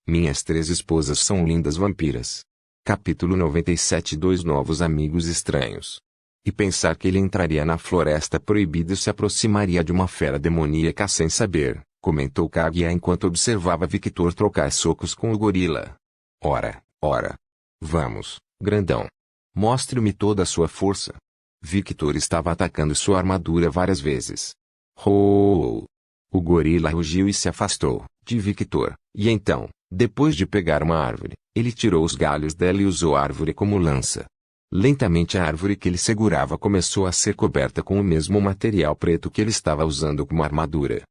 Minhas 3 esposas são lindas vampiras. Capítulo 97. Dois novos amigos estranhos. E pensar que ele entraria na floresta proibida e se aproximaria de uma fera demoníaca sem saber, comentou Kaguya enquanto observava Victor trocar socos com o gorila. Ora. Vamos, grandão. Mostre-me toda a sua força. Victor estava atacando sua armadura várias vezes. O gorila rugiu e se afastou de Victor, e então, depois de pegar uma árvore, ele tirou os galhos dela e usou a árvore como lança. Lentamente a árvore que ele segurava começou a ser coberta com o mesmo material preto que ele estava usando como armadura.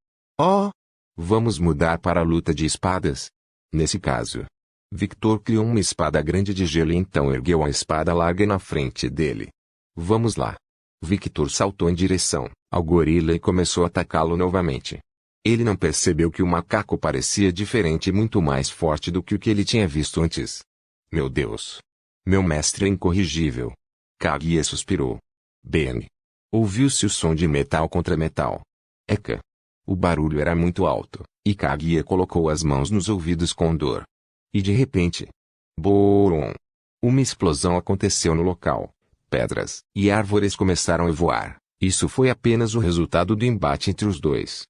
Vamos mudar para a luta de espadas? Nesse caso, Victor criou uma espada grande de gelo e então ergueu a espada larga na frente dele. Vamos lá. Victor saltou em direção ao gorila e começou a atacá-lo novamente. Ele não percebeu que o macaco parecia diferente e muito mais forte do que o que ele tinha visto antes. Meu Deus! Meu mestre é incorrigível. Kaguya suspirou. Bem. Ouviu-se o som de metal contra metal. Eca! O barulho era muito alto, e Kaguya colocou as mãos nos ouvidos com dor. E de repente... Boom! Uma explosão aconteceu no local. Pedras e árvores começaram a voar. Isso foi apenas o resultado do embate entre os dois.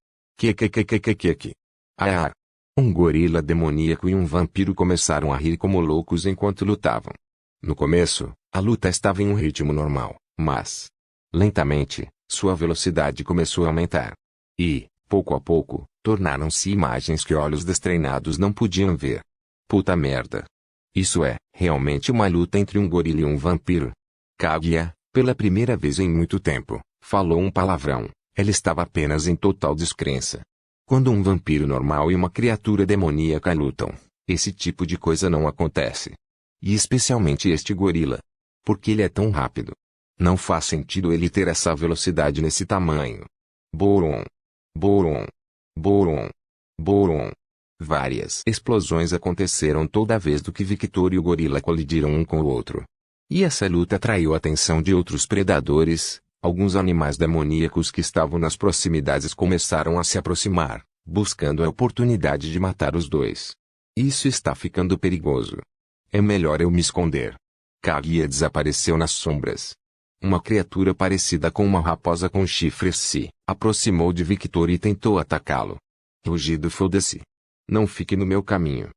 Um gorila demoníaco e um vampiro começaram a rir como loucos enquanto lutavam. No começo, a luta estava em um ritmo normal, mas... lentamente, sua velocidade começou a aumentar. E, pouco a pouco, tornaram-se imagens que olhos destreinados não podiam ver. Puta merda. Isso é, realmente uma luta entre um gorila e um vampiro. Kaguya, pela primeira vez em muito tempo, falou um palavrão. Ela estava apenas em total descrença. Quando um vampiro normal e uma criatura demoníaca lutam, esse tipo de coisa não acontece. E especialmente este gorila. Porque ele é tão rápido. Não faz sentido ele ter essa velocidade nesse tamanho. Boom! Várias explosões aconteceram toda vez que Victor e o gorila colidiram um com o outro. E essa luta atraiu a atenção de outros predadores. Alguns animais demoníacos que estavam nas proximidades começaram a se aproximar, buscando a oportunidade de matar os dois. Isso está ficando perigoso. É melhor eu me esconder. Kaguya desapareceu nas sombras. Uma criatura parecida com uma raposa com chifres se aproximou de Victor e tentou atacá-lo. Rugido, foda-se. Não fique no meu caminho.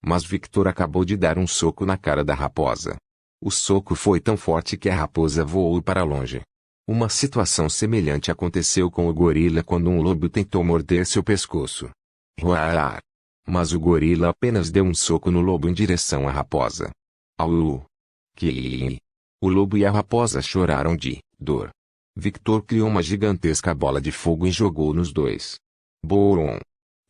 Mas Victor acabou de dar um soco na cara da raposa. O soco foi tão forte que a raposa voou para longe. Uma situação semelhante aconteceu com o gorila quando um lobo tentou morder seu pescoço. Mas o gorila apenas deu um soco no lobo em direção à raposa. O lobo e a raposa choraram de dor. Victor criou uma gigantesca bola de fogo e jogou nos dois. Boom!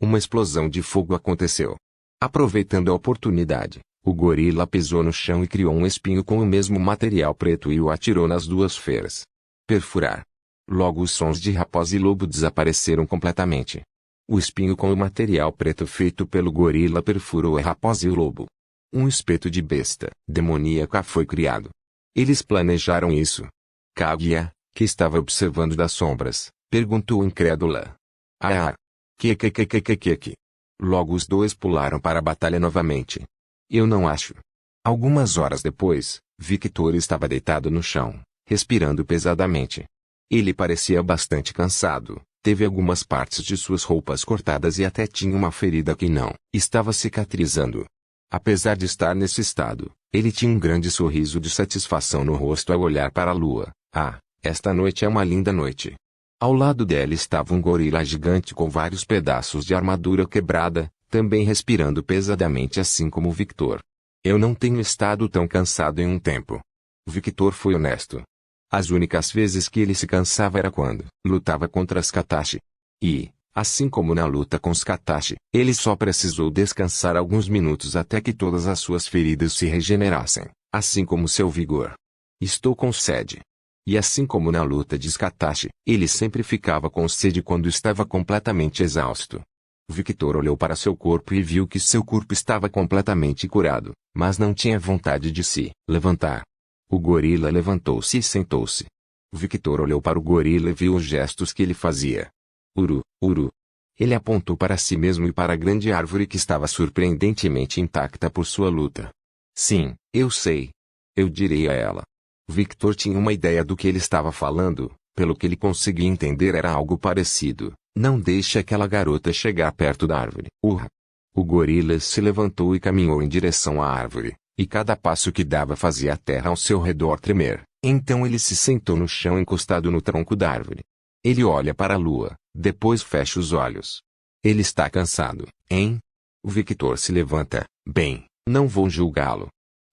Uma explosão de fogo aconteceu. Aproveitando a oportunidade, o gorila pisou no chão e criou um espinho com o mesmo material preto e o atirou nas duas feras. Perfurar. Logo os sons de raposa e lobo desapareceram completamente. O espinho com o material preto feito pelo gorila perfurou a raposa e o lobo. Um espeto de besta demoníaca foi criado. Eles planejaram isso. Kaguya, que estava observando das sombras, perguntou incrédula. Logo os dois pularam para a batalha novamente. Eu não acho. Algumas horas depois, Victor estava deitado no chão, respirando pesadamente. Ele parecia bastante cansado, teve algumas partes de suas roupas cortadas e até tinha uma ferida que não estava cicatrizando. Apesar de estar nesse estado, ele tinha um grande sorriso de satisfação no rosto ao olhar para a lua. Esta noite é uma linda noite. Ao lado dela estava um gorila gigante com vários pedaços de armadura quebrada, também respirando pesadamente assim como Victor. Eu não tenho estado tão cansado em um tempo. Victor foi honesto. As únicas vezes que ele se cansava era quando lutava contra as Katashi. E, assim como na luta com os Katashi, ele só precisou descansar alguns minutos até que todas as suas feridas se regenerassem, assim como seu vigor. Estou com sede. E assim como na luta de Katashi, ele sempre ficava com sede quando estava completamente exausto. Victor olhou para seu corpo e viu que seu corpo estava completamente curado, mas não tinha vontade de se levantar. O gorila levantou-se e sentou-se. Victor olhou para o gorila e viu os gestos que ele fazia. Uru. Ele apontou para si mesmo e para a grande árvore que estava surpreendentemente intacta por sua luta. Sim, eu sei. Eu direi a ela. Victor tinha uma ideia do que ele estava falando, pelo que ele conseguia entender era algo parecido. Não deixe aquela garota chegar perto da árvore. Urra! O gorila se levantou e caminhou em direção à árvore, e cada passo que dava fazia a terra ao seu redor tremer. Então ele se sentou no chão encostado no tronco da árvore. Ele olha para a lua, depois fecha os olhos. Ele está cansado, hein? O Victor se levanta. Bem, não vou julgá-lo.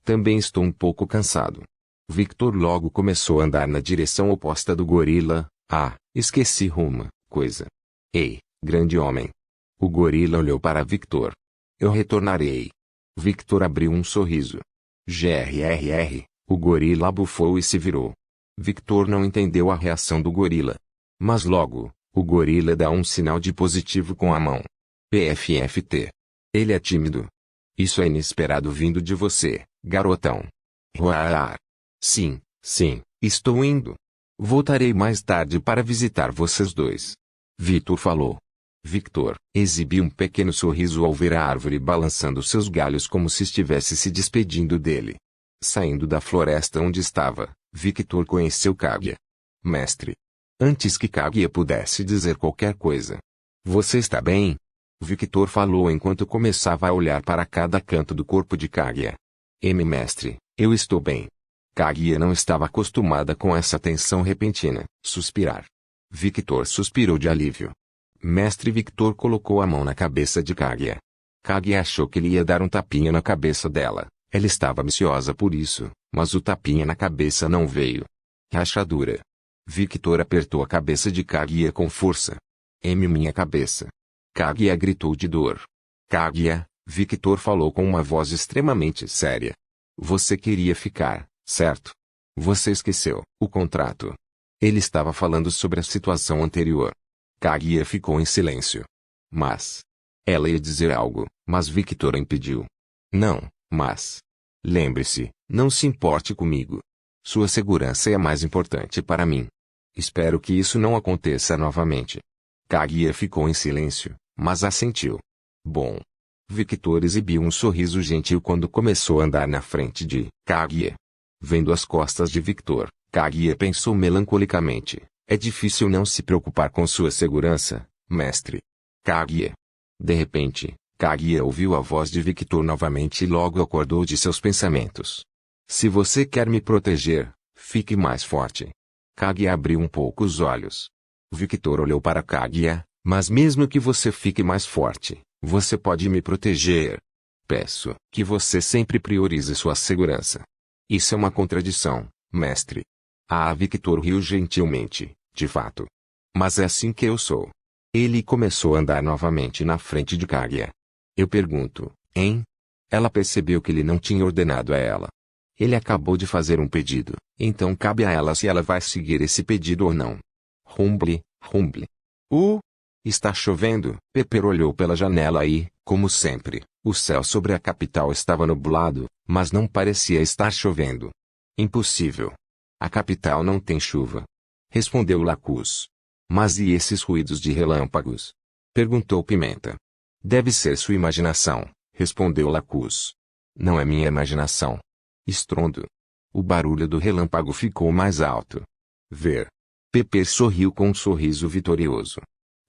Também estou um pouco cansado. Victor logo começou a andar na direção oposta do gorila. Ah, esqueci uma coisa. Ei, grande homem. O gorila olhou para Victor. Eu retornarei. Victor abriu um sorriso. Grrr. O gorila bufou e se virou. Victor não entendeu a reação do gorila. Mas logo, o gorila dá um sinal de positivo com a mão. PFFT. Ele é tímido. Isso é inesperado vindo de você, garotão. Ruar. Sim, estou indo. Voltarei mais tarde para visitar vocês dois. Victor falou. Victor exibiu um pequeno sorriso ao ver a árvore balançando seus galhos como se estivesse se despedindo dele. Saindo da floresta onde estava, Victor conheceu Kaguya. Mestre. Antes que Kaguya pudesse dizer qualquer coisa. Você está bem? Victor falou enquanto começava a olhar para cada canto do corpo de Kaguya. Mestre, eu estou bem. Kaguya não estava acostumada com essa tensão repentina. Suspirar. Victor suspirou de alívio. Mestre Victor colocou a mão na cabeça de Kaguya. Kaguya achou que ele ia dar um tapinha na cabeça dela. Ela estava ansiosa por isso, mas o tapinha na cabeça não veio. Rachadura. Victor apertou a cabeça de Kaguya com força. Minha cabeça. Kaguya gritou de dor. Kaguya, Victor falou com uma voz extremamente séria. Você queria ficar, certo? Você esqueceu o contrato. Ele estava falando sobre a situação anterior. Kaguya ficou em silêncio. Mas... ela ia dizer algo, mas Victor a impediu. Não, mas... lembre-se, não se importe comigo. Sua segurança é mais importante para mim. Espero que isso não aconteça novamente. Kaguya ficou em silêncio, mas assentiu. Bom. Victor exibiu um sorriso gentil quando começou a andar na frente de Kaguya. Vendo as costas de Victor, Kaguya pensou melancolicamente. É difícil não se preocupar com sua segurança, mestre. Kaguya. De repente, Kaguya ouviu a voz de Victor novamente e logo acordou de seus pensamentos. Se você quer me proteger, fique mais forte. Kaguya abriu um pouco os olhos. Victor olhou para Kaguya, mas mesmo que você fique mais forte, você pode me proteger. Peço que você sempre priorize sua segurança. Isso é uma contradição, mestre. Victor riu gentilmente, de fato. Mas é assim que eu sou. Ele começou a andar novamente na frente de Kaguya. Eu pergunto, hein? Ela percebeu que ele não tinha ordenado a ela. Ele acabou de fazer um pedido, então cabe a ela se ela vai seguir esse pedido ou não. Rumble. Está chovendo. Pepper olhou pela janela e, como sempre, o céu sobre a capital estava nublado, mas não parecia estar chovendo. Impossível. A capital não tem chuva. Respondeu Lacus. Mas e esses ruídos de relâmpagos? Perguntou Pimenta. Deve ser sua imaginação, respondeu Lacus. Não é minha imaginação. Estrondo. O barulho do relâmpago ficou mais alto. Ver. Pepper sorriu com um sorriso vitorioso.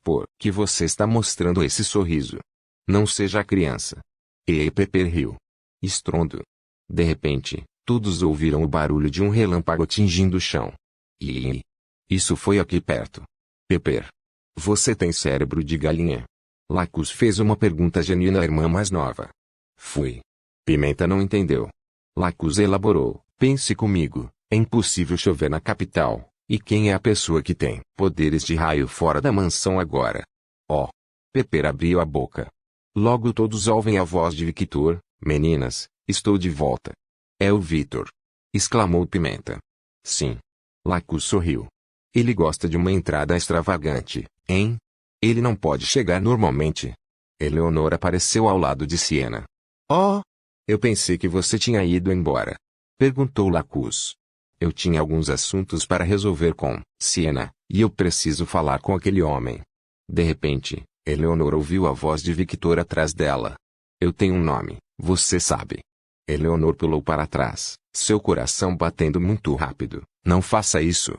Por que você está mostrando esse sorriso? Não seja criança. Pepper riu. Estrondo. De repente, todos ouviram o barulho de um relâmpago atingindo o chão. Isso foi aqui perto. Pepper. Você tem cérebro de galinha? Lacus fez uma pergunta genuína à irmã mais nova. Fui. Pimenta não entendeu. Lacus elaborou. Pense comigo, é impossível chover na capital. E quem é a pessoa que tem poderes de raio fora da mansão agora? Pepper abriu a boca. Logo todos ouvem a voz de Victor. Meninas, estou de volta. É o Victor. Exclamou Pimenta. Sim. Lacus sorriu. Ele gosta de uma entrada extravagante, hein? Ele não pode chegar normalmente. Eleonora apareceu ao lado de Siena. Eu pensei que você tinha ido embora. Perguntou Lacus. Eu tinha alguns assuntos para resolver com Siena, e eu preciso falar com aquele homem. De repente, Eleonor ouviu a voz de Victor atrás dela. Eu tenho um nome, você sabe. Eleonor pulou para trás, seu coração batendo muito rápido. Não faça isso.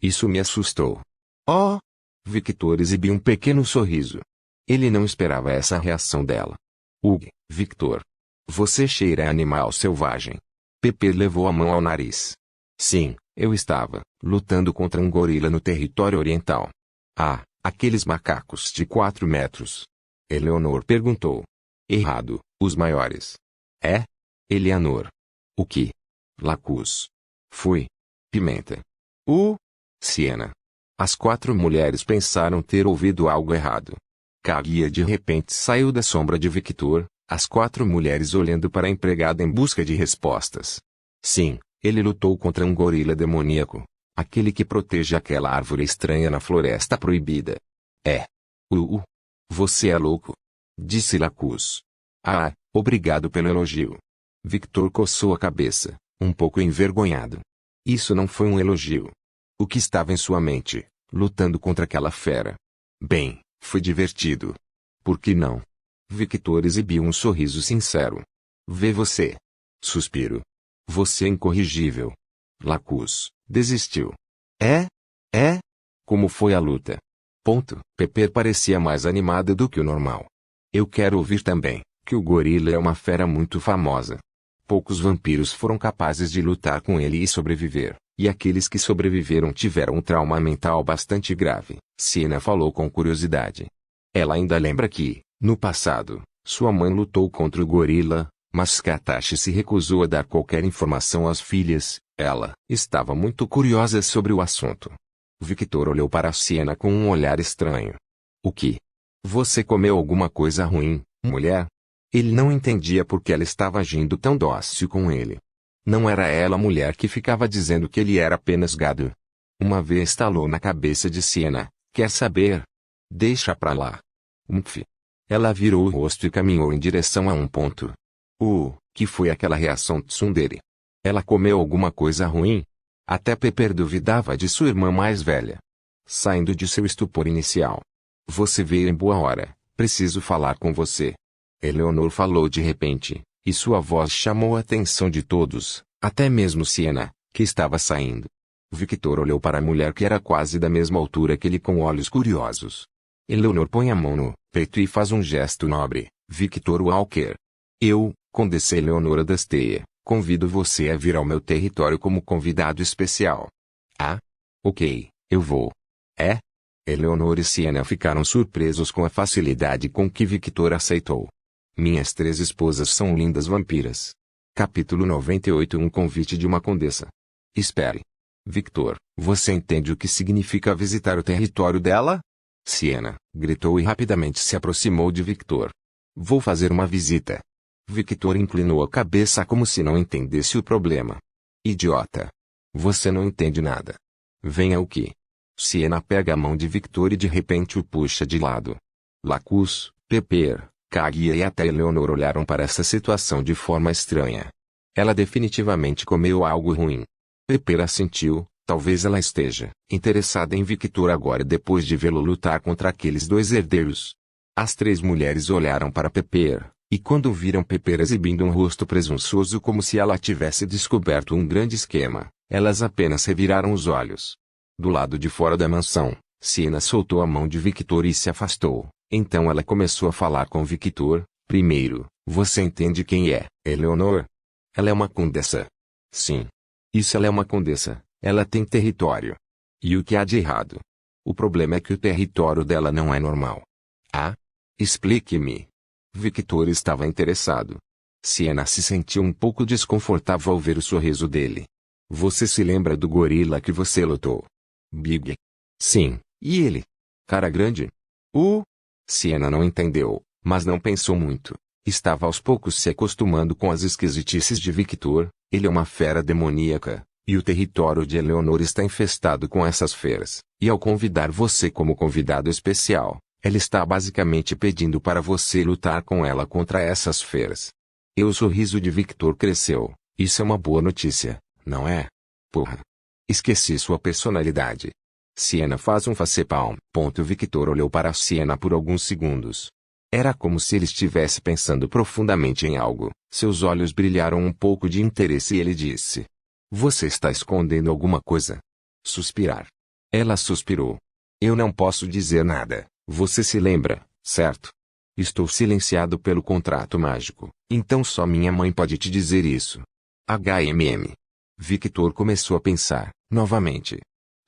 Isso me assustou. Oh! Victor exibiu um pequeno sorriso. Ele não esperava essa reação dela. Victor. Você cheira a animal selvagem. Pepper levou a mão ao nariz. Sim, eu estava lutando contra um gorila no território oriental. Ah, aqueles macacos de 4 metros. Eleonor perguntou. Errado, os maiores. É? Eleanor. O que? Lacus. Fui. Pimenta. Siena. As 4 mulheres pensaram ter ouvido algo errado. Kaguya de repente saiu da sombra de Victor, as 4 mulheres olhando para a empregada em busca de respostas. Sim, ele lutou contra um gorila demoníaco. Aquele que protege aquela árvore estranha na floresta proibida. É. Você é louco. Disse Lacus. Ah, obrigado pelo elogio. Victor coçou a cabeça, um pouco envergonhado. Isso não foi um elogio. O que estava em sua mente, lutando contra aquela fera? Bem, foi divertido. Por que não? Victor exibiu um sorriso sincero. Vê você. Suspiro. Você é incorrigível. Lacus desistiu. É? Como foi a luta? Pepper parecia mais animada do que o normal. Eu quero ouvir também, que o gorila é uma fera muito famosa. Poucos vampiros foram capazes de lutar com ele e sobreviver, e aqueles que sobreviveram tiveram um trauma mental bastante grave. Siena falou com curiosidade. Ela ainda lembra que, no passado, sua mãe lutou contra o gorila, mas Katashi se recusou a dar qualquer informação às filhas. Ela estava muito curiosa sobre o assunto. Victor olhou para Siena com um olhar estranho. O que? Você comeu alguma coisa ruim, mulher? Ele não entendia por que ela estava agindo tão dócil com ele. Não era ela a mulher que ficava dizendo que ele era apenas gado. Uma vez estalou na cabeça de Siena. Quer saber? Deixa pra lá. Ela virou o rosto e caminhou em direção a um ponto. Que foi aquela reação tsundere? Ela comeu alguma coisa ruim? Até Pepper duvidava de sua irmã mais velha. Saindo de seu estupor inicial. Você veio em boa hora, preciso falar com você. Eleonor falou de repente, e sua voz chamou a atenção de todos, até mesmo Siena, que estava saindo. Victor olhou para a mulher que era quase da mesma altura que ele com olhos curiosos. Eleonor põe a mão no peito e faz um gesto nobre. Victor Walker. Eu, Condessa Eleonora Dasteia, convido você a vir ao meu território como convidado especial. Ah? Ok, eu vou. É? Eleonor e Siena ficaram surpresos com a facilidade com que Victor aceitou. Minhas 3 esposas são lindas vampiras. Capítulo 98. Um convite de uma condessa. Espere. Victor, você entende o que significa visitar o território dela? Siena gritou e rapidamente se aproximou de Victor. Vou fazer uma visita. Victor inclinou a cabeça como se não entendesse o problema. Idiota. Você não entende nada. Venha o que? Siena pega a mão de Victor e de repente o puxa de lado. Lacus, Pepper, Kaguya e até Eleonor olharam para essa situação de forma estranha. Ela definitivamente comeu algo ruim. Pepper assentiu, talvez ela esteja interessada em Victor agora depois de vê-lo lutar contra aqueles 2 herdeiros. As 3 mulheres olharam para Pepper, e quando viram Pepper exibindo um rosto presunçoso como se ela tivesse descoberto um grande esquema, elas apenas reviraram os olhos. Do lado de fora da mansão, Siena soltou a mão de Victor e se afastou. Então ela começou a falar com Victor. Primeiro, você entende quem é, Eleonor? Ela é uma condessa. Sim. Isso, ela é uma condessa. Ela tem território. E o que há de errado? O problema é que o território dela não é normal. Ah? Explique-me. Victor estava interessado. Siena se sentiu um pouco desconfortável ao ver o sorriso dele. Você se lembra do gorila que você lutou? Big. Sim, e ele? Cara grande? Siena não entendeu, mas não pensou muito. Estava aos poucos se acostumando com as esquisitices de Victor. Ele é uma fera demoníaca, e o território de Eleonor está infestado com essas feras. E ao convidar você como convidado especial, ela está basicamente pedindo para você lutar com ela contra essas feras. E o sorriso de Victor cresceu. Isso é uma boa notícia, não é? Porra. Esqueci sua personalidade. Siena faz um facepalm. Victor olhou para Siena por alguns segundos. Era como se ele estivesse pensando profundamente em algo. Seus olhos brilharam um pouco de interesse e ele disse: Você está escondendo alguma coisa? Suspirar. Ela suspirou. Eu não posso dizer nada. Você se lembra, certo? Estou silenciado pelo contrato mágico, então só minha mãe pode te dizer isso. Victor começou a pensar, novamente.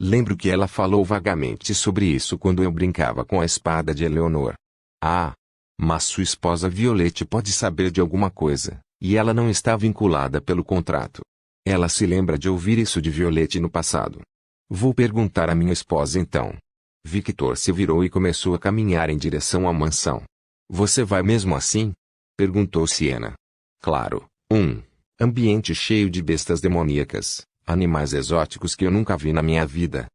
Lembro que ela falou vagamente sobre isso quando eu brincava com a espada de Eleanor. Ah! Mas sua esposa Violette pode saber de alguma coisa, e ela não está vinculada pelo contrato. Ela se lembra de ouvir isso de Violette no passado. Vou perguntar à minha esposa então. Victor se virou e começou a caminhar em direção à mansão. Você vai mesmo assim? Perguntou Siena. Claro. Ambiente cheio de bestas demoníacas, animais exóticos que eu nunca vi na minha vida.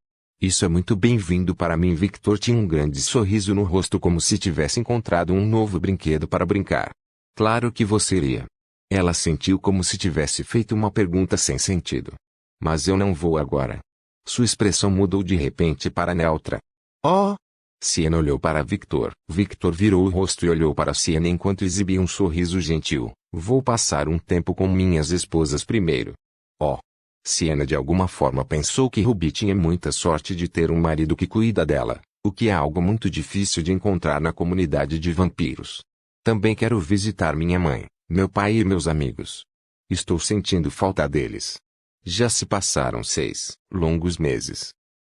Isso é muito bem-vindo para mim. Victor tinha um grande sorriso no rosto como se tivesse encontrado um novo brinquedo para brincar. Claro que você iria. Ela sentiu como se tivesse feito uma pergunta sem sentido. Mas eu não vou agora. Sua expressão mudou de repente para neutra. Oh! Siena olhou para Victor. Victor virou o rosto e olhou para Siena enquanto exibia um sorriso gentil. Vou passar um tempo com minhas esposas primeiro. Oh! Siena de alguma forma pensou que Ruby tinha muita sorte de ter um marido que cuida dela, o que é algo muito difícil de encontrar na comunidade de vampiros. Também quero visitar minha mãe, meu pai e meus amigos. Estou sentindo falta deles. Já se passaram 6 longos meses.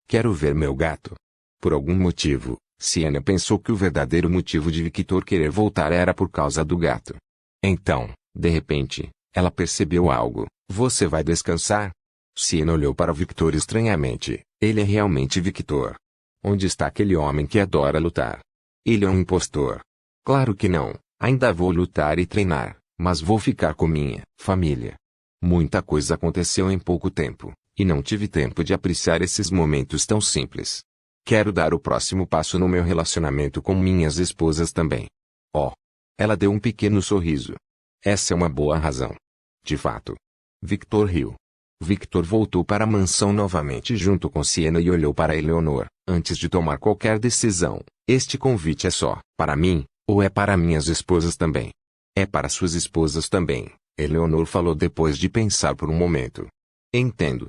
Quero ver meu gato. Por algum motivo, Siena pensou que o verdadeiro motivo de Victor querer voltar era por causa do gato. Então, de repente, ela percebeu algo. Você vai descansar? Siena olhou para Victor estranhamente. Ele é realmente Victor. Onde está aquele homem que adora lutar? Ele é um impostor. Claro que não. Ainda vou lutar e treinar, mas vou ficar com minha família. Muita coisa aconteceu em pouco tempo, e não tive tempo de apreciar esses momentos tão simples. Quero dar o próximo passo no meu relacionamento com minhas esposas também. Oh! Ela deu um pequeno sorriso. Essa é uma boa razão. De fato. Victor riu. Victor voltou para a mansão novamente junto com Siena e olhou para Eleanor. Antes de tomar qualquer decisão, este convite é só para mim, ou é para minhas esposas também? É para suas esposas também, Eleanor falou depois de pensar por um momento. Entendo.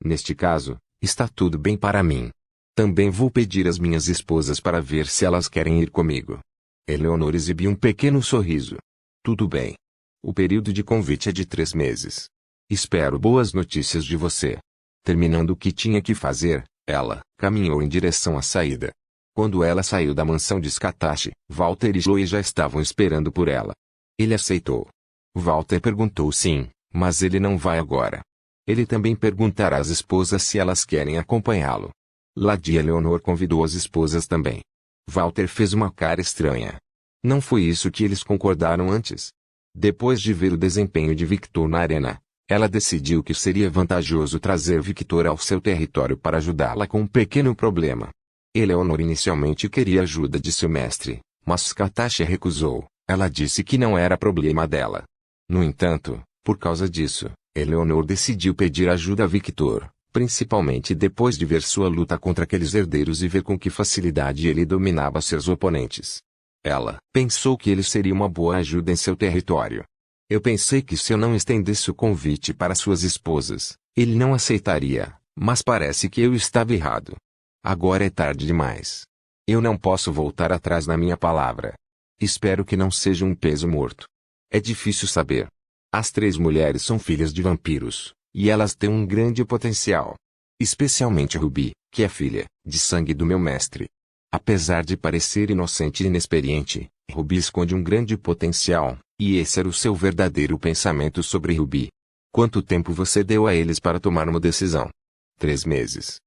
Neste caso, está tudo bem para mim. Também vou pedir às minhas esposas para ver se elas querem ir comigo. Eleanor exibiu um pequeno sorriso. Tudo bem. O período de convite é de 3 meses. Espero boas notícias de você. Terminando o que tinha que fazer, ela caminhou em direção à saída. Quando ela saiu da mansão de Scatashi, Walter e Chloe já estavam esperando por ela. Ele aceitou. Walter perguntou sim, mas ele não vai agora. Ele também perguntará às esposas se elas querem acompanhá-lo. Lady Eleanor convidou as esposas também. Walter fez uma cara estranha. Não foi isso que eles concordaram antes? Depois de ver o desempenho de Victor na arena, ela decidiu que seria vantajoso trazer Victor ao seu território para ajudá-la com um pequeno problema. Eleanor inicialmente queria ajuda de seu mestre, mas Scatashi recusou. Ela disse que não era problema dela. No entanto, por causa disso, Eleanor decidiu pedir ajuda a Victor, principalmente depois de ver sua luta contra aqueles herdeiros e ver com que facilidade ele dominava seus oponentes. Ela pensou que ele seria uma boa ajuda em seu território. Eu pensei que se eu não estendesse o convite para suas esposas, ele não aceitaria, mas parece que eu estava errado. Agora é tarde demais. Eu não posso voltar atrás na minha palavra. Espero que não seja um peso morto. É difícil saber. As 3 mulheres são filhas de vampiros, e elas têm um grande potencial. Especialmente Ruby, que é filha de sangue do meu mestre. Apesar de parecer inocente e inexperiente, Ruby esconde um grande potencial, e esse era o seu verdadeiro pensamento sobre Ruby. Quanto tempo você deu a eles para tomar uma decisão? 3 meses.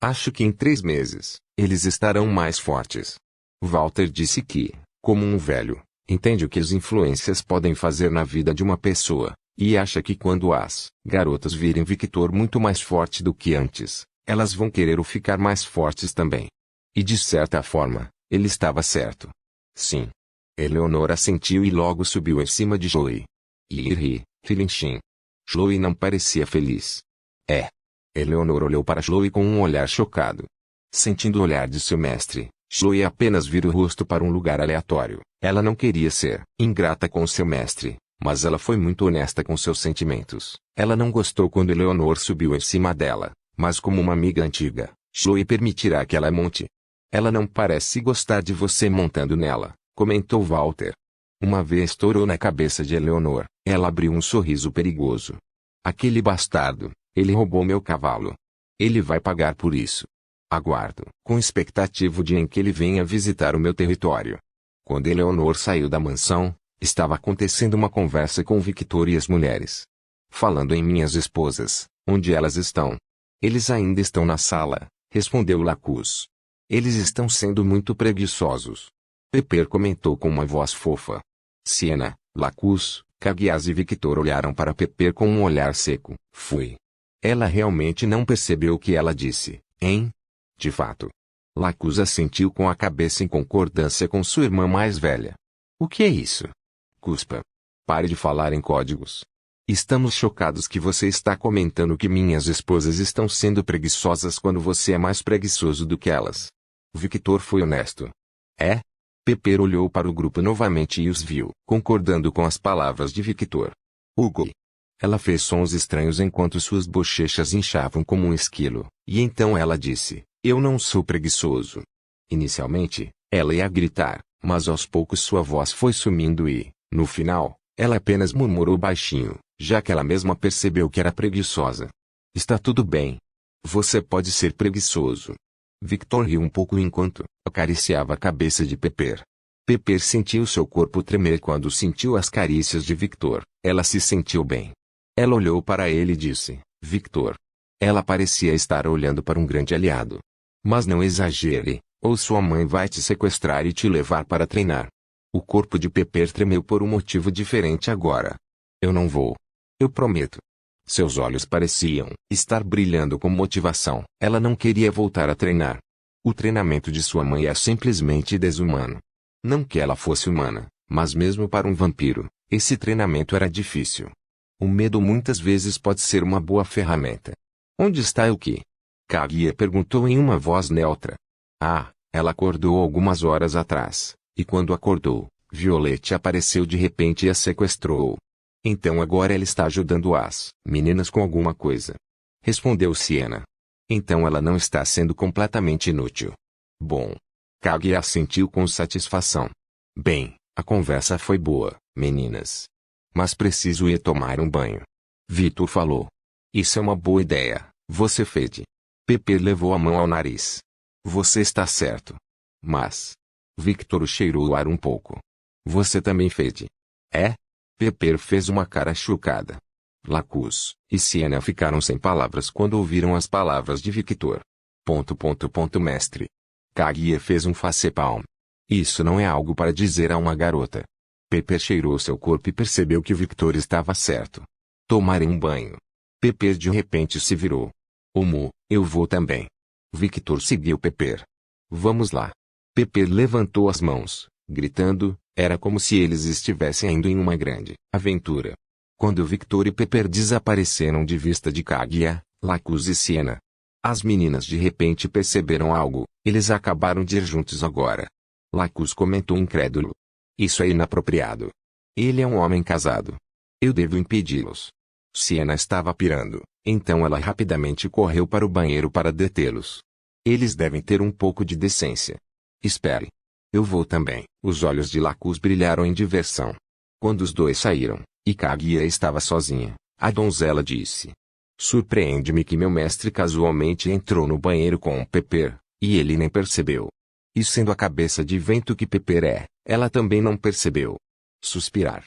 Acho que em 3 meses, eles estarão mais fortes. Walter disse que, como um velho, entende o que as influências podem fazer na vida de uma pessoa, e acha que quando as garotas virem Victor muito mais forte do que antes, elas vão querer o ficar mais fortes também. E de certa forma, ele estava certo. Sim. Eleonora assentiu e logo subiu em cima de Chloe. Rilinchim. Chloe não parecia feliz. Eleanor olhou para Chloe com um olhar chocado. Sentindo o olhar de seu mestre, Chloe apenas vira o rosto para um lugar aleatório. Ela não queria ser ingrata com seu mestre, mas ela foi muito honesta com seus sentimentos. Ela não gostou quando Eleanor subiu em cima dela, mas como uma amiga antiga, Chloe permitirá que ela monte. Ela não parece gostar de você montando nela, comentou Walter. Uma vez estourou na cabeça de Eleanor. Ela abriu um sorriso perigoso. Aquele bastardo, ele roubou meu cavalo. Ele vai pagar por isso. Aguardo, com expectativa o dia em que ele venha visitar o meu território. Quando Eleanor saiu da mansão, estava acontecendo uma conversa com Victor e as mulheres. Falando em minhas esposas, onde elas estão? Eles ainda estão na sala, respondeu Lacus. Eles estão sendo muito preguiçosos. Pepper comentou com uma voz fofa. Siena, Lacus, Caguias e Victor olharam para Pepper com um olhar seco. Fui. Ela realmente não percebeu o que ela disse, hein? De fato. Lacus assentiu com a cabeça em concordância com sua irmã mais velha. O que é isso? Cuspa. Pare de falar em códigos. Estamos chocados que você está comentando que minhas esposas estão sendo preguiçosas quando você é mais preguiçoso do que elas. Victor foi honesto. É? Pepper olhou para o grupo novamente e os viu, concordando com as palavras de Victor. Hugo. Ela fez sons estranhos enquanto suas bochechas inchavam como um esquilo, e então ela disse, eu não sou preguiçoso. Inicialmente, ela ia gritar, mas aos poucos sua voz foi sumindo e, no final, ela apenas murmurou baixinho, já que ela mesma percebeu que era preguiçosa. Está tudo bem. Você pode ser preguiçoso. Victor riu um pouco enquanto acariciava a cabeça de Pepper. Pepper sentiu seu corpo tremer quando sentiu as carícias de Victor. Ela se sentiu bem. Ela olhou para ele e disse, Victor. Ela parecia estar olhando para um grande aliado. Mas não exagere, ou sua mãe vai te sequestrar e te levar para treinar. O corpo de Pepper tremeu por um motivo diferente agora. Eu não vou. Eu prometo. Seus olhos pareciam estar brilhando com motivação. Ela não queria voltar a treinar. O treinamento de sua mãe é simplesmente desumano. Não que ela fosse humana, mas mesmo para um vampiro, esse treinamento era difícil. O medo muitas vezes pode ser uma boa ferramenta. Onde está o que? Kaguya perguntou em uma voz neutra. Ah, ela acordou algumas horas atrás, e quando acordou, Violette apareceu de repente e a sequestrou. Então agora ela está ajudando as meninas com alguma coisa. Respondeu Siena. Então ela não está sendo completamente inútil. Bom. Kaguya assentiu com satisfação. Bem, a conversa foi boa, meninas. Mas preciso ir tomar um banho. Victor falou. Isso é uma boa ideia, você fede. Pepper levou a mão ao nariz. Você está certo. Mas... Victor cheirou o ar um pouco. Você também fede. É? Pepper fez uma cara chocada. Lacus e Siena ficaram sem palavras quando ouviram as palavras de Victor. Mestre. Kaguya fez um face-palm. Isso não é algo para dizer a uma garota. Pepper cheirou seu corpo e percebeu que Victor estava certo. Tomarem um banho. Pepper de repente se virou. Omo, eu vou também. Victor seguiu Pepper. Vamos lá. Pepper levantou as mãos, gritando, era como se eles estivessem indo em uma grande aventura. Quando Victor e Pepper desapareceram de vista de Kaguya, Lacus e Siena, as meninas de repente perceberam algo, eles acabaram de ir juntos agora. Lacus comentou incrédulo. Isso é inapropriado. Ele é um homem casado. Eu devo impedi-los. Siena estava pirando, então ela rapidamente correu para o banheiro para detê-los. Eles devem ter um pouco de decência. Espere. Eu vou também. Os olhos de Lacus brilharam em diversão. Quando os dois saíram, e Kaguya estava sozinha, a donzela disse. Surpreende-me que meu mestre casualmente entrou no banheiro com Pepper, e ele nem percebeu. E sendo a cabeça de vento que Pepper é, ela também não percebeu. Suspirar.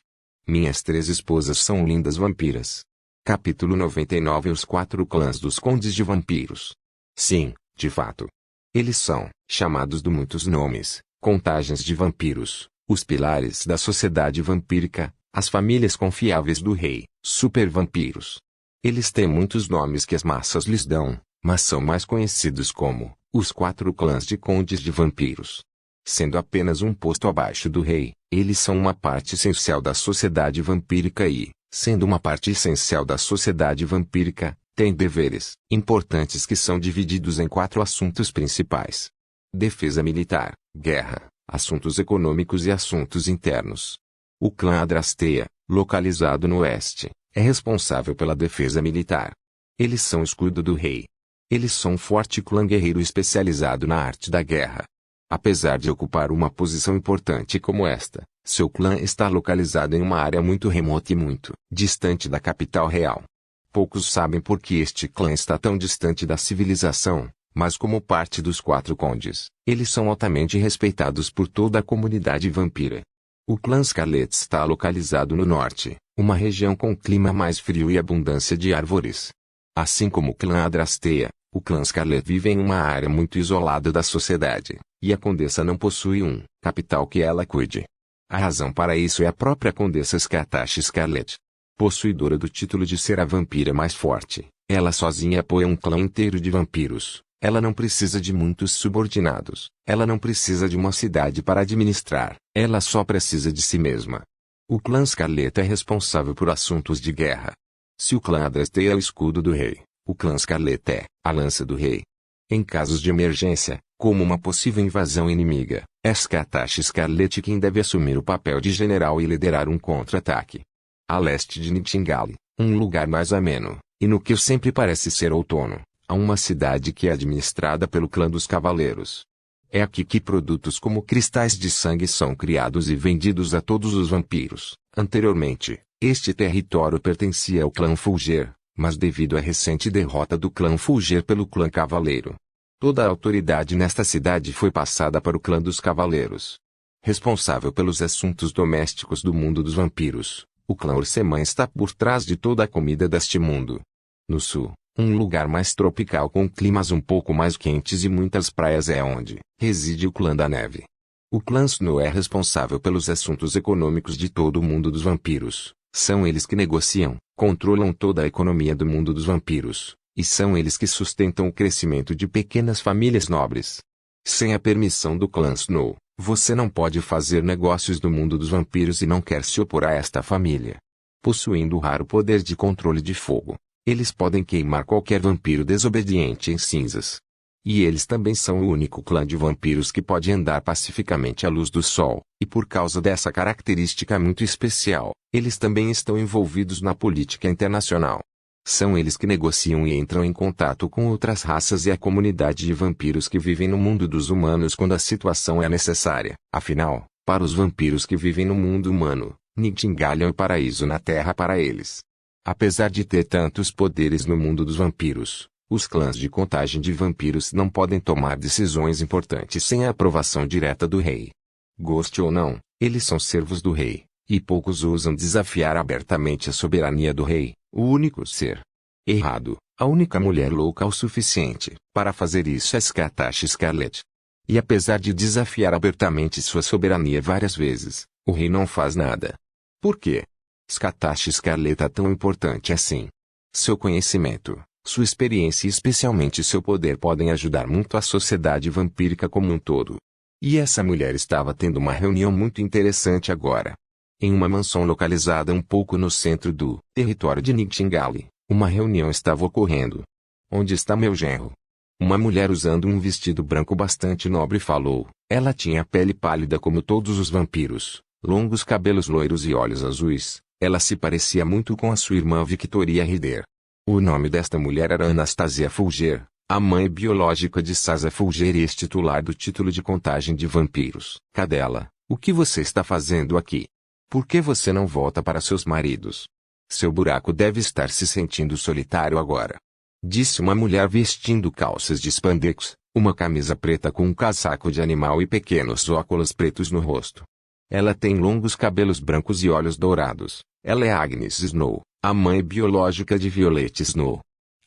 Minhas 3 esposas são lindas vampiras. Capítulo 99. Os 4 clãs dos Condes de Vampiros. Sim, de fato. Eles são chamados de muitos nomes, contagens de vampiros, os pilares da sociedade vampírica, as famílias confiáveis do rei, super-vampiros. Eles têm muitos nomes que as massas lhes dão, mas são mais conhecidos como os 4 clãs de condes de vampiros. Sendo apenas um posto abaixo do rei, eles são uma parte essencial da sociedade vampírica e, sendo uma parte essencial da sociedade vampírica, Tem deveres importantes que são divididos em 4 assuntos principais: defesa militar, guerra, assuntos econômicos e assuntos internos. O clã Adrasteia, localizado no oeste, é responsável pela defesa militar. Eles são o escudo do rei. Eles são um forte clã guerreiro especializado na arte da guerra. Apesar de ocupar uma posição importante como esta, seu clã está localizado em uma área muito remota e muito distante da capital real. Poucos sabem por que este clã está tão distante da civilização, mas como parte dos 4 condes, eles são altamente respeitados por toda a comunidade vampira. O clã Scarlet está localizado no norte, uma região com clima mais frio e abundância de árvores. Assim como o clã Adrasteia, o clã Scarlet vive em uma área muito isolada da sociedade, e a condessa não possui capital que ela cuide. A razão para isso é a própria condessa Scatash Scarlet. Possuidora do título de ser a vampira mais forte, ela sozinha apoia um clã inteiro de vampiros. Ela não precisa de muitos subordinados. Ela não precisa de uma cidade para administrar. Ela só precisa de si mesma. O clã Scarlet é responsável por assuntos de guerra. Se o clã Adrasteia é o escudo do rei, o clã Scarlet é a lança do rei. Em casos de emergência, como uma possível invasão inimiga, é Scatash Scarlet quem deve assumir o papel de general e liderar um contra-ataque. A leste de Nightingale, um lugar mais ameno, e no que sempre parece ser outono, há uma cidade que é administrada pelo clã dos Cavaleiros. É aqui que produtos como cristais de sangue são criados e vendidos a todos os vampiros. Anteriormente, este território pertencia ao clã Fulger, mas devido à recente derrota do clã Fulger pelo clã Cavaleiro, toda a autoridade nesta cidade foi passada para o clã dos Cavaleiros. Responsável pelos assuntos domésticos do mundo dos vampiros, o clã Urseman está por trás de toda a comida deste mundo. No sul, um lugar mais tropical com climas um pouco mais quentes e muitas praias é onde reside o clã da neve. O clã Snow é responsável pelos assuntos econômicos de todo o mundo dos vampiros. São eles que negociam, controlam toda a economia do mundo dos vampiros, e são eles que sustentam o crescimento de pequenas famílias nobres. Sem a permissão do clã Snow, você não pode fazer negócios no mundo dos vampiros e não quer se opor a esta família. Possuindo o raro poder de controle de fogo, eles podem queimar qualquer vampiro desobediente em cinzas. E eles também são o único clã de vampiros que pode andar pacificamente à luz do sol, e por causa dessa característica muito especial, eles também estão envolvidos na política internacional. São eles que negociam e entram em contato com outras raças e a comunidade de vampiros que vivem no mundo dos humanos quando a situação é necessária. Afinal, para os vampiros que vivem no mundo humano, Nightingale é o paraíso na Terra para eles. Apesar de ter tantos poderes no mundo dos vampiros, os clãs de contagem de vampiros não podem tomar decisões importantes sem a aprovação direta do rei. Goste ou não, eles são servos do rei, e poucos ousam desafiar abertamente a soberania do rei, o único ser errado, a única mulher louca o suficiente para fazer isso é Scatash Scarlet. E apesar de desafiar abertamente sua soberania várias vezes, o rei não faz nada. Por quê? Scatash Scarlet é tão importante assim. Seu conhecimento, sua experiência e especialmente seu poder podem ajudar muito a sociedade vampírica como um todo. E essa mulher estava tendo uma reunião muito interessante agora. Em uma mansão localizada um pouco no centro do território de Nightingale, uma reunião estava ocorrendo. Onde está meu genro? Uma mulher usando um vestido branco bastante nobre falou. Ela tinha a pele pálida como todos os vampiros, longos cabelos loiros e olhos azuis. Ela se parecia muito com a sua irmã Victoria Rider. O nome desta mulher era Anastasia Fulger, a mãe biológica de Sasa Fulger e ex-titular do título de contagem de vampiros. Cadela, o que você está fazendo aqui? Por que você não volta para seus maridos? Seu buraco deve estar se sentindo solitário agora. Disse uma mulher vestindo calças de spandex, uma camisa preta com um casaco de animal e pequenos óculos pretos no rosto. Ela tem longos cabelos brancos e olhos dourados. Ela é Agnes Snow, a mãe biológica de Violet Snow.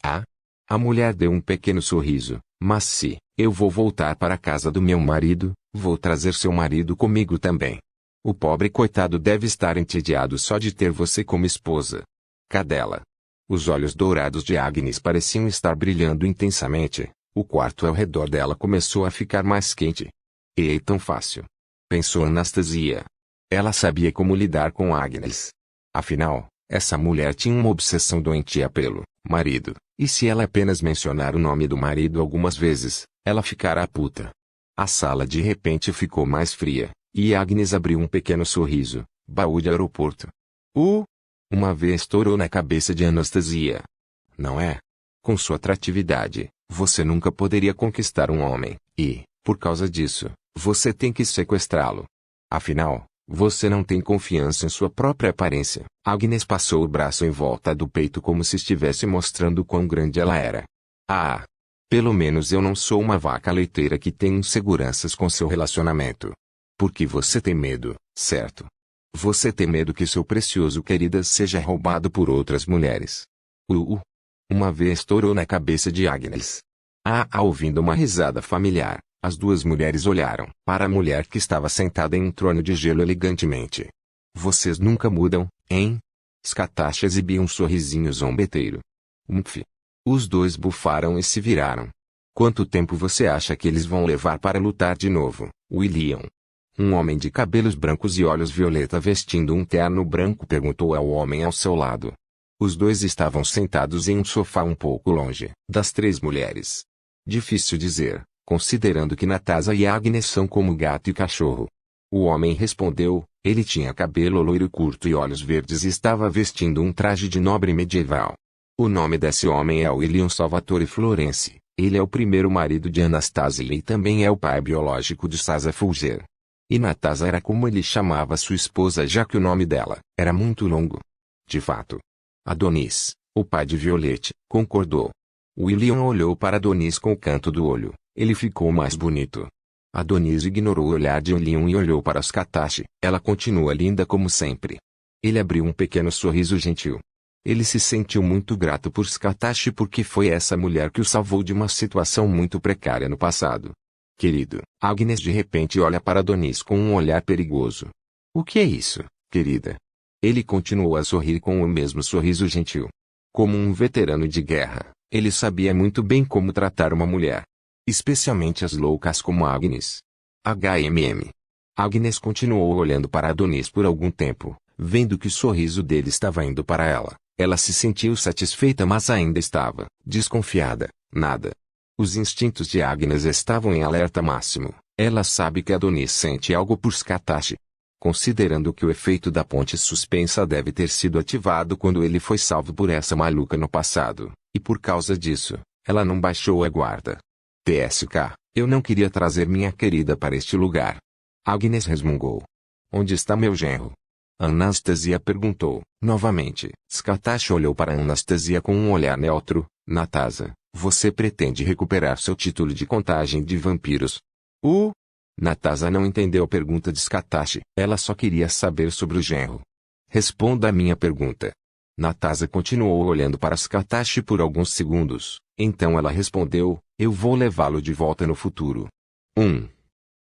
Ah? A mulher deu um pequeno sorriso. Mas se eu vou voltar para a casa do meu marido, vou trazer seu marido comigo também. O pobre coitado deve estar entediado só de ter você como esposa. Cadela. Os olhos dourados de Agnes pareciam estar brilhando intensamente. O quarto ao redor dela começou a ficar mais quente. Ei, tão fácil. Pensou Anastasia. Ela sabia como lidar com Agnes. Afinal, Essa mulher tinha uma obsessão doentia pelo marido, e se ela apenas mencionar o nome do marido algumas vezes, ela ficará puta. A sala de repente ficou mais fria, e Agnes abriu um pequeno sorriso, baú de aeroporto. Uma vez estourou na cabeça de Anastasia. Não é? Com sua atratividade, você nunca poderia conquistar um homem, e, por causa disso, você tem que sequestrá-lo. Afinal, você não tem confiança em sua própria aparência. Agnes passou o braço em volta do peito como se estivesse mostrando quão grande ela era. Ah! Pelo menos eu não sou uma vaca leiteira que tem inseguranças com seu relacionamento. Porque você tem medo, certo? Você tem medo que seu precioso querida seja roubado por outras mulheres. Uma vez estourou na cabeça de Agnes. Ouvindo uma risada familiar, as duas mulheres olharam para a mulher que estava sentada em um trono de gelo elegantemente. Vocês nunca mudam, hein? Scatacha exibia um sorrisinho zombeteiro. Umph. Os dois bufaram e se viraram. Quanto tempo você acha que eles vão levar para lutar de novo, William? Um homem de cabelos brancos e olhos violeta vestindo um terno branco perguntou ao homem ao seu lado. Os dois estavam sentados em um sofá um pouco longe das três mulheres. Difícil dizer, considerando que Natasha e Agnes são como gato e cachorro. O homem respondeu, ele tinha cabelo loiro curto e olhos verdes e estava vestindo um traje de nobre medieval. O nome desse homem é William Salvatore Florence. Ele é o primeiro marido de Anastasia e também é o pai biológico de Sasa Fulger. E Natasha era como ele chamava sua esposa já que o nome dela era muito longo. De fato. Adonis, o pai de Violette, concordou. William olhou para Adonis com o canto do olho. Ele ficou mais bonito. Adonis ignorou o olhar de William e olhou para Scatacha. Ela continua linda como sempre. Ele abriu um pequeno sorriso gentil. Ele se sentiu muito grato por Scatacha porque foi essa mulher que o salvou de uma situação muito precária no passado. Querido, Agnes de repente olha para Adonis com um olhar perigoso. O que é isso, querida? Ele continuou a sorrir com o mesmo sorriso gentil. Como um veterano de guerra, ele sabia muito bem como tratar uma mulher. Especialmente as loucas como Agnes. Agnes continuou olhando para Adonis por algum tempo, vendo que o sorriso dele estava indo para ela. Ela se sentiu satisfeita mas ainda estava desconfiada. Nada. Os instintos de Agnes estavam em alerta máximo. Ela sabe que Adonis sente algo por Scatacha. Considerando que o efeito da ponte suspensa deve ter sido ativado quando ele foi salvo por essa maluca no passado, e por causa disso, ela não baixou a guarda. TSK, eu não queria trazer minha querida para este lugar. Agnes resmungou. Onde está meu genro? Anastasia perguntou, novamente. Scatacha olhou para Anastasia com um olhar neutro. Natasha, você pretende recuperar seu título de contagem de vampiros? Natasha não entendeu a pergunta de Scatacha. Ela só queria saber sobre o genro. Responda a minha pergunta. Natasha continuou olhando para Scatacha por alguns segundos. Então ela respondeu, eu vou levá-lo de volta no futuro.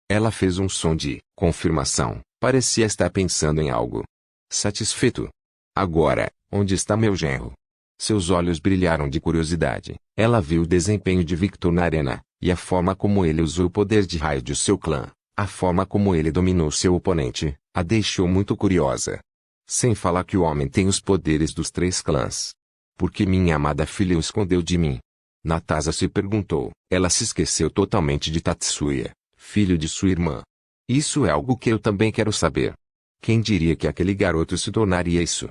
Ela fez um som de confirmação. Parecia estar pensando em algo. Satisfeito. Agora, onde está meu genro? Seus olhos brilharam de curiosidade. Ela viu o desempenho de Victor na arena, e a forma como ele usou o poder de raio de seu clã. A forma como ele dominou seu oponente, a deixou muito curiosa. Sem falar que o homem tem os poderes dos 3 clãs. Por que minha amada filha o escondeu de mim? Natasha se perguntou. Ela se esqueceu totalmente de Tatsuya, filho de sua irmã. Isso é algo que eu também quero saber. Quem diria que aquele garoto se tornaria isso?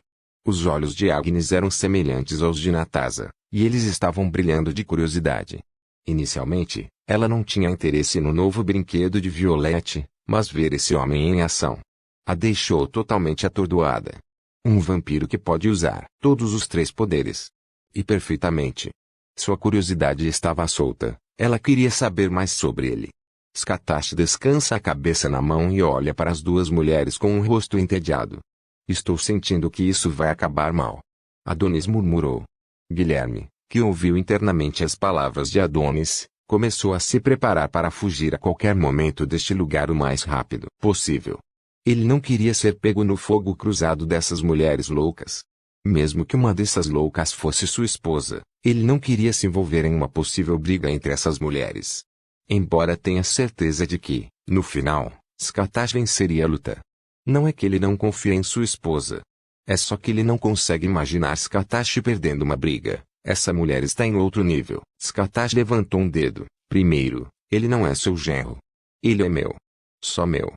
Os olhos de Agnes eram semelhantes aos de Natasha, e eles estavam brilhando de curiosidade. Inicialmente, ela não tinha interesse no novo brinquedo de Violette, mas ver esse homem em ação a deixou totalmente atordoada. Um vampiro que pode usar todos os 3 poderes. E perfeitamente. Sua curiosidade estava solta, ela queria saber mais sobre ele. Scatacha descansa a cabeça na mão e olha para as duas mulheres com um rosto entediado. Estou sentindo que isso vai acabar mal. Adonis murmurou. Guilherme, que ouviu internamente as palavras de Adonis, começou a se preparar para fugir a qualquer momento deste lugar o mais rápido possível. Ele não queria ser pego no fogo cruzado dessas mulheres loucas. Mesmo que uma dessas loucas fosse sua esposa, ele não queria se envolver em uma possível briga entre essas mulheres. Embora tenha certeza de que, no final, Scatacha venceria a luta. Não é que ele não confia em sua esposa. É só que ele não consegue imaginar Scatashi perdendo uma briga. Essa mulher está em outro nível. Scatashi levantou um dedo. Primeiro, ele não é seu genro. Ele é meu. Só meu.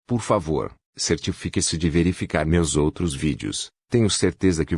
Por favor, certifique-se de verificar meus outros vídeos. Tenho certeza que